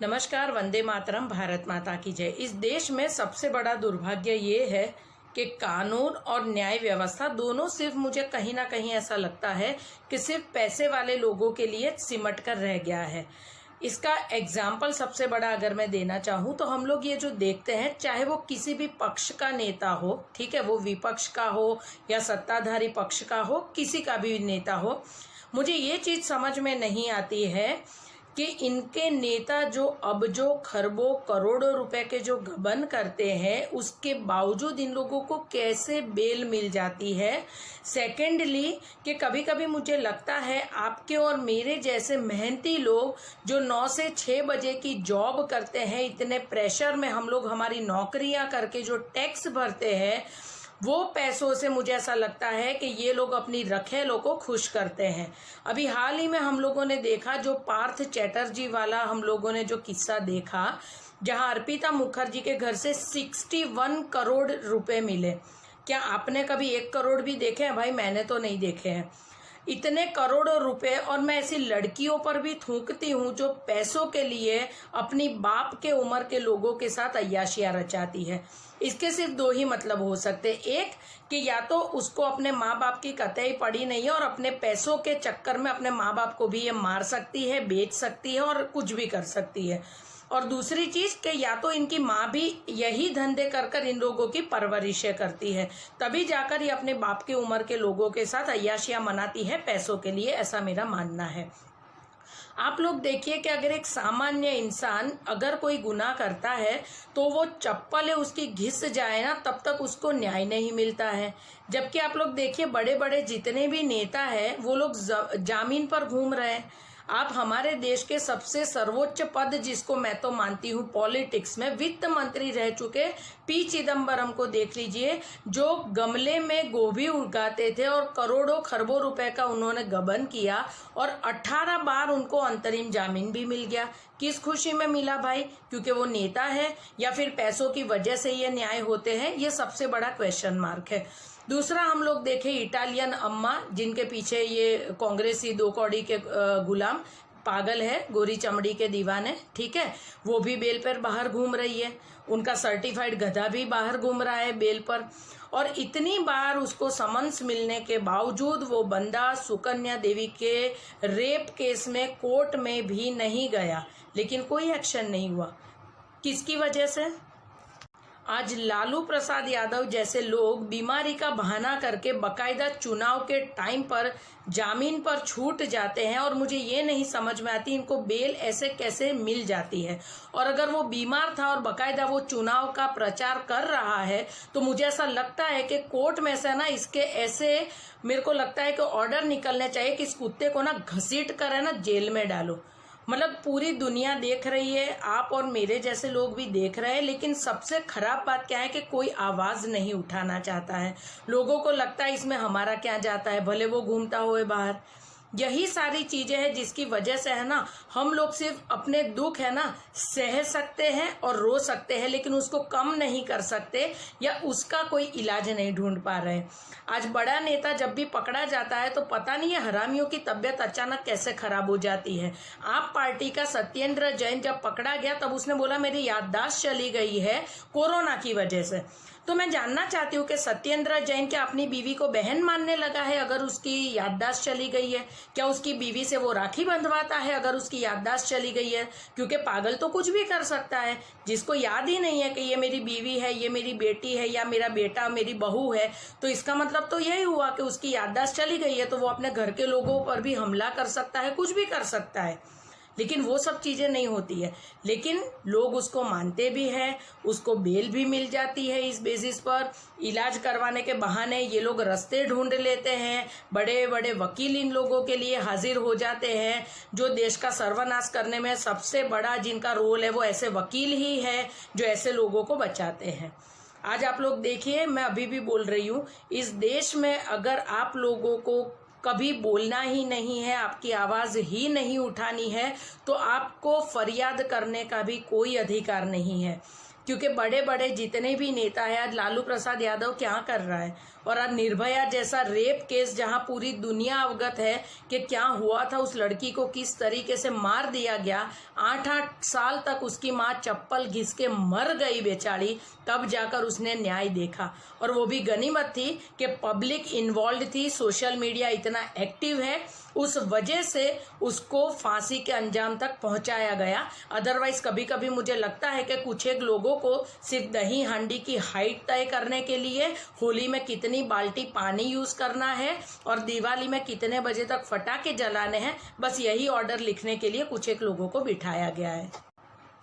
नमस्कार। वंदे मातरम। भारत माता की जय। इस देश में सबसे बड़ा दुर्भाग्य ये है कि कानून और न्याय व्यवस्था दोनों सिर्फ मुझे कहीं ना कहीं ऐसा लगता है कि सिर्फ पैसे वाले लोगों के लिए सिमट कर रह गया है। इसका एग्जाम्पल सबसे बड़ा अगर मैं देना चाहूँ तो हम लोग ये जो देखते हैं, चाहे वो किसी भी पक्ष का नेता हो, ठीक है, वो विपक्ष का हो या सत्ताधारी पक्ष का हो, किसी का भी नेता हो, मुझे ये चीज़ समझ में नहीं आती है कि इनके नेता जो अबजों खरबों करोड़ों रुपए के जो गबन करते हैं, उसके बावजूद इन लोगों को कैसे बेल मिल जाती है। सेकेंडली कि कभी कभी मुझे लगता है आपके और मेरे जैसे मेहनती लोग जो 9 से 6 बजे की जॉब करते हैं, इतने प्रेशर में हम लोग हमारी नौकरियां करके जो टैक्स भरते हैं, वो पैसों से मुझे ऐसा लगता है कि ये लोग अपनी रखेलों को खुश करते हैं। अभी हाल ही में हम लोगों ने देखा, जो पार्थ चैटर्जी वाला हम लोगों ने जो किस्सा देखा, जहां अर्पिता मुखर्जी के घर से 61 करोड़ रुपए मिले। क्या आपने कभी 1 करोड़ भी देखे हैं? भाई मैंने तो नहीं देखे हैं इतने करोड़ों रुपए। और मैं ऐसी लड़कियों पर भी थूकती हूँ जो पैसों के लिए अपनी बाप के उम्र के लोगों के साथ अय्याशियां रचाती है। इसके सिर्फ 2 ही मतलब हो सकते, एक कि या तो उसको अपने माँ बाप की कतई पड़ी नहीं है और अपने पैसों के चक्कर में अपने माँ बाप को भी ये मार सकती है, बेच सकती है और कुछ भी कर सकती है। और दूसरी चीज कि या तो इनकी माँ भी यही धंधे कर कर इन लोगों की परवरिशें करती है, तभी जाकर ये अपने बाप के उम्र के लोगों के साथ अय्याशियां मनाती है पैसों के लिए, ऐसा मेरा मानना है। आप लोग देखिए कि अगर एक सामान्य इंसान अगर कोई गुनाह करता है तो वो चप्पल है उसकी घिस जाए ना, तब तक उसको न्याय नहीं मिलता है। जबकि आप लोग देखिए बड़े बड़े जितने भी नेता हैं वो लोग जामीन पर घूम रहे हैं। आप हमारे देश के सबसे सर्वोच्च पद, जिसको मैं तो मानती हूँ पॉलिटिक्स में, वित्त मंत्री रह चुके पी चिदम्बरम को देख लीजिए, जो गमले में गोभी उगाते थे और करोड़ों खरबों रुपए का उन्होंने गबन किया और 18 बार उनको अंतरिम जामीन भी मिल गया। किस खुशी में मिला भाई? क्योंकि वो नेता है या फिर पैसों की वजह से ये न्याय होते हैं? ये सबसे बड़ा क्वेश्चन मार्क है। दूसरा हम लोग देखें इटालियन अम्मा, जिनके पीछे ये कांग्रेसी 2 कौड़ी के गुलाम पागल है, गोरी चमड़ी के दीवाने, ठीक है, वो भी बेल पर बाहर घूम रही है। उनका सर्टिफाइड गधा भी बाहर घूम रहा है बेल पर। और इतनी बार उसको समन्स मिलने के बावजूद वो बंदा सुकन्या देवी के रेप केस में कोर्ट में भी नहीं गया, लेकिन कोई एक्शन नहीं हुआ। किसकी वजह से? आज लालू प्रसाद यादव जैसे लोग बीमारी का बहाना करके बकायदा चुनाव के टाइम पर जामीन पर छूट जाते हैं और मुझे ये नहीं समझ में आती इनको बेल ऐसे कैसे मिल जाती है। और अगर वो बीमार था और बकायदा वो चुनाव का प्रचार कर रहा है तो मुझे ऐसा लगता है कि कोर्ट में से ना इसके ऐसे मेरे को लगता है कि ऑर्डर निकलने चाहिए कि इस कुत्ते को ना घसीट कर है ना जेल में डालो। मतलब पूरी दुनिया देख रही है, आप और मेरे जैसे लोग भी देख रहे हैं, लेकिन सबसे खराब बात क्या है कि कोई आवाज नहीं उठाना चाहता है। लोगों को लगता है इसमें हमारा क्या जाता है, भले वो घूमता हुए बाहर। यही सारी चीजें हैं जिसकी वजह से है ना हम लोग सिर्फ अपने दुख है ना सह सकते हैं और रो सकते हैं, लेकिन उसको कम नहीं कर सकते या उसका कोई इलाज नहीं ढूंढ पा रहे। आज बड़ा नेता जब भी पकड़ा जाता है तो पता नहीं है हरामियों की तबीयत अचानक कैसे खराब हो जाती है। आप पार्टी का सत्येंद्र जैन जब पकड़ा गया तब उसने बोला मेरी याददाश्त चली गई है कोरोना की वजह से। तो मैं जानना चाहती हूँ कि सत्येंद्र जैन क्या अपनी बीवी को बहन मानने लगा है अगर उसकी याददाश्त चली गई है? क्या उसकी बीवी से वो राखी बंधवाता है अगर उसकी याददाश्त चली गई है? क्योंकि पागल तो कुछ भी कर सकता है। जिसको याद ही नहीं है कि ये मेरी बीवी है, ये मेरी बेटी है या मेरा बेटा मेरी बहू है, तो इसका मतलब तो यही हुआ कि उसकी याददाश्त चली गई है, तो वो अपने घर के लोगों पर भी हमला कर सकता है, कुछ भी कर सकता है। लेकिन वो सब चीजें नहीं होती है, लेकिन लोग उसको मानते भी हैं, उसको बेल भी मिल जाती है। इस बेसिस पर इलाज करवाने के बहाने ये लोग रास्ते ढूंढ लेते हैं, बड़े बड़े वकील इन लोगों के लिए हाजिर हो जाते हैं। जो देश का सर्वनाश करने में सबसे बड़ा जिनका रोल है वो ऐसे वकील ही है जो ऐसे लोगों को बचाते हैं। आज आप लोग देखिए, मैं अभी भी बोल रही हूँ, इस देश में अगर आप लोगों को कभी बोलना ही नहीं है, आपकी आवाज ही नहीं उठानी है, तो आपको फरियाद करने का भी कोई अधिकार नहीं है। क्योंकि बड़े बड़े जितने भी नेता हैं, आज लालू प्रसाद यादव क्या कर रहा है, और आज निर्भया जैसा रेप केस जहां पूरी दुनिया अवगत है कि क्या हुआ था, उस लड़की को किस तरीके से मार दिया गया, 8-8 साल तक उसकी माँ चप्पल घिस के मर गई बेचारी, तब जाकर उसने न्याय देखा। और वो भी गनीमत थी कि पब्लिक इन्वॉल्व थी, सोशल मीडिया इतना एक्टिव है, उस वजह से उसको फांसी के अंजाम तक पहुंचाया गया। अदरवाइज कभी कभी मुझे लगता है कि कुछ एक लोगों को सिर्फ दही हांडी की हाइट तय करने के लिए होली में कितनी बाल्टी पानी यूज करना है और दिवाली में कितने बजे तक पटाखे जलाने हैं, बस यही ऑर्डर लिखने के लिए कुछ एक लोगों को बिठाया गया है।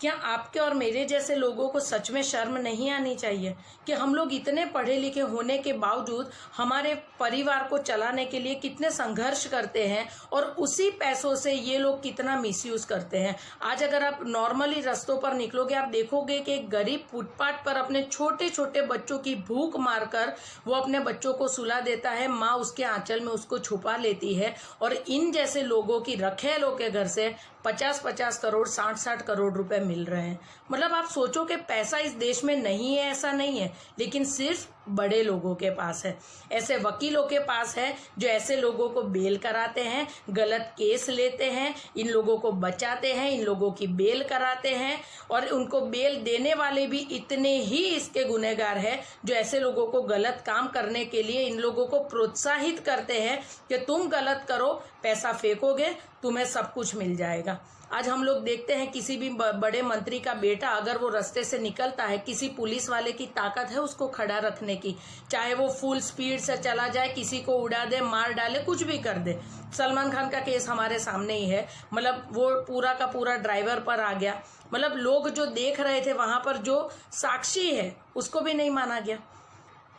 क्या आपके और मेरे जैसे लोगों को सच में शर्म नहीं आनी चाहिए कि हम लोग इतने पढ़े लिखे होने के बावजूद हमारे परिवार को चलाने के लिए कितने संघर्ष करते हैं और उसी पैसों से ये लोग कितना मिसयूज करते हैं। आज अगर आप नॉर्मली रास्तों पर निकलोगे, आप देखोगे कि एक गरीब फुटपाथ पर अपने छोटे छोटे बच्चों की भूख मारकर वो अपने बच्चों को सुला देता है, माँ उसके आंचल में उसको छुपा लेती है, और इन जैसे लोगों की रखेलों के घर से 50-50 करोड़ 60-60 करोड़ रुपए मिल रहे हैं। मतलब आप सोचो कि पैसा इस देश में नहीं है ऐसा नहीं है, लेकिन सिर्फ बड़े लोगों के पास है, ऐसे वकीलों के पास है जो ऐसे लोगों को बेल कराते हैं, गलत केस लेते हैं, इन लोगों को बचाते हैं, इन लोगों की बेल कराते हैं, और उनको बेल देने वाले भी इतने ही इसके गुनहगार हैं जो ऐसे लोगों को गलत काम करने के लिए इन लोगों को प्रोत्साहित करते हैं कि तुम गलत करो, पैसा फेंकोगे, तुम्हें सब कुछ मिल जाएगा। आज हम लोग देखते हैं किसी भी बड़े मंत्री का बेटा अगर वो रास्ते से निकलता है, किसी पुलिस वाले की ताकत है उसको खड़ा रखने की, चाहे वो फुल स्पीड से चला जाए, किसी को उड़ा दे, मार डाले, कुछ भी कर दे। सलमान खान का केस हमारे सामने ही है, मतलब वो पूरा का पूरा ड्राइवर पर आ गया, मतलब लोग जो देख रहे थे वहां पर जो साक्षी है उसको भी नहीं माना गया।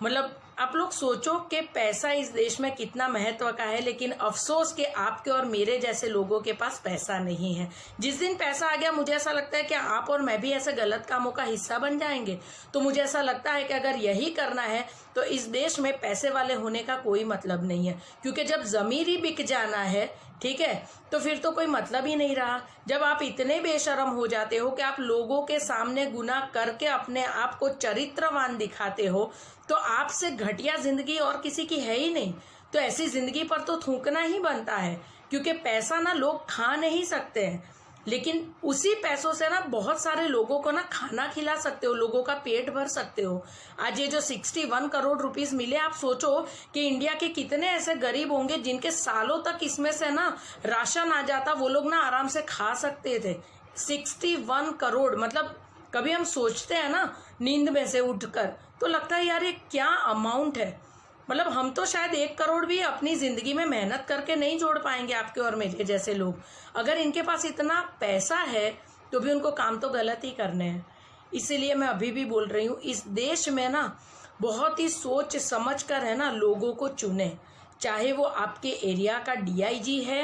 मतलब आप लोग सोचो कि पैसा इस देश में कितना महत्व का है, लेकिन अफसोस कि आपके और मेरे जैसे लोगों के पास पैसा नहीं है। जिस दिन पैसा आ गया, मुझे ऐसा लगता है कि आप और मैं भी ऐसे गलत कामों का हिस्सा बन जाएंगे। तो मुझे ऐसा लगता है कि अगर यही करना है तो इस देश में पैसे वाले होने का कोई मतलब नहीं है, क्योंकि जब ज़मीर ही बिक जाना है, ठीक है, तो फिर तो कोई मतलब ही नहीं रहा। जब आप इतने बेशर्म हो जाते हो कि आप लोगों के सामने गुनाह करके अपने आप को चरित्रवान दिखाते हो, तो आपसे घटिया जिंदगी और किसी की है ही नहीं। तो ऐसी जिंदगी पर तो थूकना ही बनता है, क्योंकि पैसा ना लोग खा नहीं सकते हैं, लेकिन उसी पैसों से ना बहुत सारे लोगों को ना खाना खिला सकते हो, लोगों का पेट भर सकते हो। आज ये जो 61 करोड़ रुपीस मिले, आप सोचो कि इंडिया के कितने ऐसे गरीब होंगे जिनके सालों तक इसमें से ना राशन आ जाता, वो लोग ना आराम से खा सकते थे। 61 करोड़, मतलब कभी हम सोचते हैं ना नींद में से उठकर, तो लगता है यार ये क्या अमाउंट है। मतलब हम तो शायद 1 करोड़ भी अपनी जिंदगी में मेहनत करके नहीं जोड़ पाएंगे, आपके और मेरे जैसे लोग। अगर इनके पास इतना पैसा है तो भी उनको काम तो गलत ही करने हैं। इसीलिए मैं अभी भी बोल रही हूँ, इस देश में ना बहुत ही सोच समझ कर है ना लोगों को चुने, चाहे वो आपके एरिया का DIG है,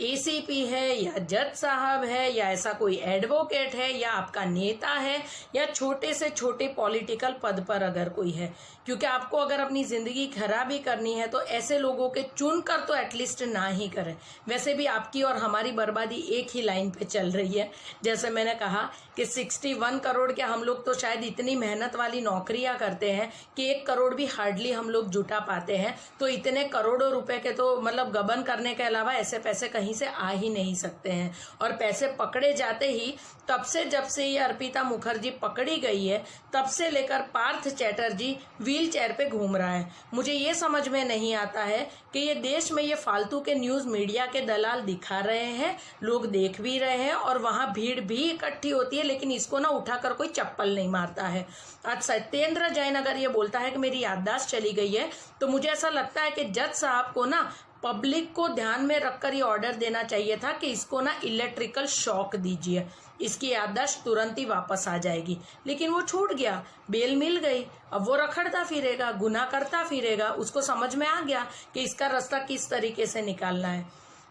ACP है, या जज साहब है, या ऐसा कोई एडवोकेट है, या आपका नेता है, या छोटे से छोटे पॉलिटिकल पद पर अगर कोई है। क्योंकि आपको अगर अपनी ज़िंदगी खराब ही करनी है तो ऐसे लोगों के चुनकर तो एटलीस्ट ना ही करें। वैसे भी आपकी और हमारी बर्बादी एक ही लाइन पे चल रही है। जैसे मैंने कहा कि 61 करोड़ के हम लोग तो शायद इतनी मेहनत वाली नौकरियां करते हैं कि 1 करोड़ भी हार्डली हम लोग जुटा पाते हैं। तो इतने करोड़ों रुपए के तो मतलब गबन करने के अलावा ऐसे पैसे कहीं से आ ही नहीं सकते हैं। और पैसे पकड़े जाते ही, तब से जब से ये अर्पिता मुखर्जी पकड़ी गई है, तब से लेकर पार्थ चैटर्जी व्हील चेयर पे घूम रहा है। मुझे ये समझ में नहीं आता है कि ये देश में ये फालतू के न्यूज मीडिया के दलाल दिखा रहे हैं, लोग देख भी रहे हैं, और वहां भीड़ भी इकट्ठी होती है, लेकिन इसको ना उठाकर कोई चप्पल नहीं मारता है। आज सत्येंद्र जैन अगर ये बोलता है कि मेरी याददाश्त चली गई है, तो मुझे ऐसा लगता है कि जज साहब को ना पब्लिक को ध्यान में रखकर ये ऑर्डर देना चाहिए था कि इसको ना इलेक्ट्रिकल शॉक दीजिए, इसकी याददाश्त तुरंत ही वापस आ जाएगी। लेकिन वो छूट गया, बेल मिल गई, अब वो रखड़ता फिरेगा, गुनाह करता फिरेगा। उसको समझ में आ गया कि इसका रास्ता किस तरीके से निकालना है।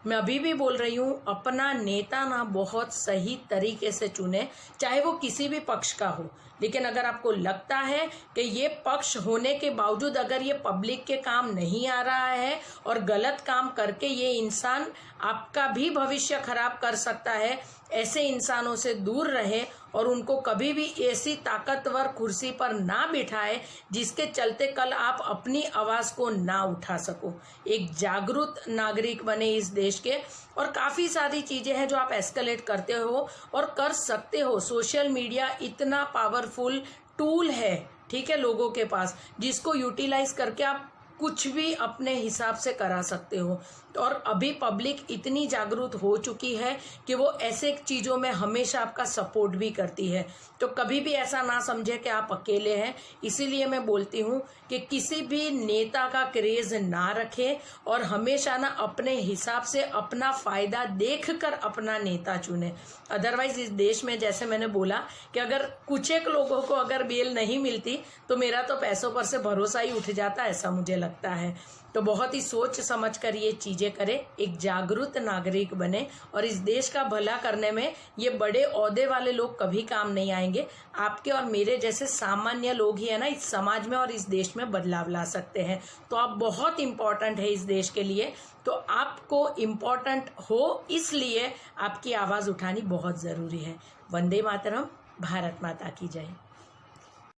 मैं अभी भी बोल रही हूँ, अपना नेता ना बहुत सही तरीके से चुने, चाहे वो किसी भी पक्ष का हो। लेकिन अगर आपको लगता है कि ये पक्ष होने के बावजूद अगर ये पब्लिक के काम नहीं आ रहा है और गलत काम करके ये इंसान आपका भी भविष्य खराब कर सकता है, ऐसे इंसानों से दूर रहे और उनको कभी भी ऐसी ताकतवर कुर्सी पर ना बिठाए जिसके चलते कल आप अपनी आवाज़ को ना उठा सको। एक जागरूक नागरिक बने इस देश के। और काफ़ी सारी चीज़ें हैं जो आप एस्केलेट करते हो और कर सकते हो। सोशल मीडिया इतना पावरफुल टूल है, ठीक है, लोगों के पास, जिसको यूटिलाइज करके आप कुछ भी अपने हिसाब से करा सकते हो। और अभी पब्लिक इतनी जागरूक हो चुकी है कि वो ऐसे चीज़ों में हमेशा आपका सपोर्ट भी करती है। तो कभी भी ऐसा ना समझे कि आप अकेले हैं। इसीलिए मैं बोलती हूँ कि किसी भी नेता का क्रेज ना रखें और हमेशा ना अपने हिसाब से अपना फ़ायदा देखकर अपना नेता चुने। अदरवाइज इस देश में, जैसे मैंने बोला, कि अगर कुछ एक लोगों को अगर बेल नहीं मिलती तो मेरा तो पैसों पर से भरोसा ही उठ जाता, ऐसा मुझे लगता है। तो बहुत ही सोच समझ कर ये चीज़ें करें, एक जागरूक नागरिक बने और इस देश का भला करने में ये बड़े ओहदे वाले लोग कभी काम नहीं आएंगे। आपके और मेरे जैसे सामान्य लोग ही है ना इस समाज में और इस देश में बदलाव ला सकते हैं। तो आप बहुत इम्पोर्टेंट है इस देश के लिए। तो आपको इम्पोर्टेंट हो इसलिए आपकी आवाज़ उठानी बहुत ज़रूरी है। वंदे मातरम। भारत माता की जय।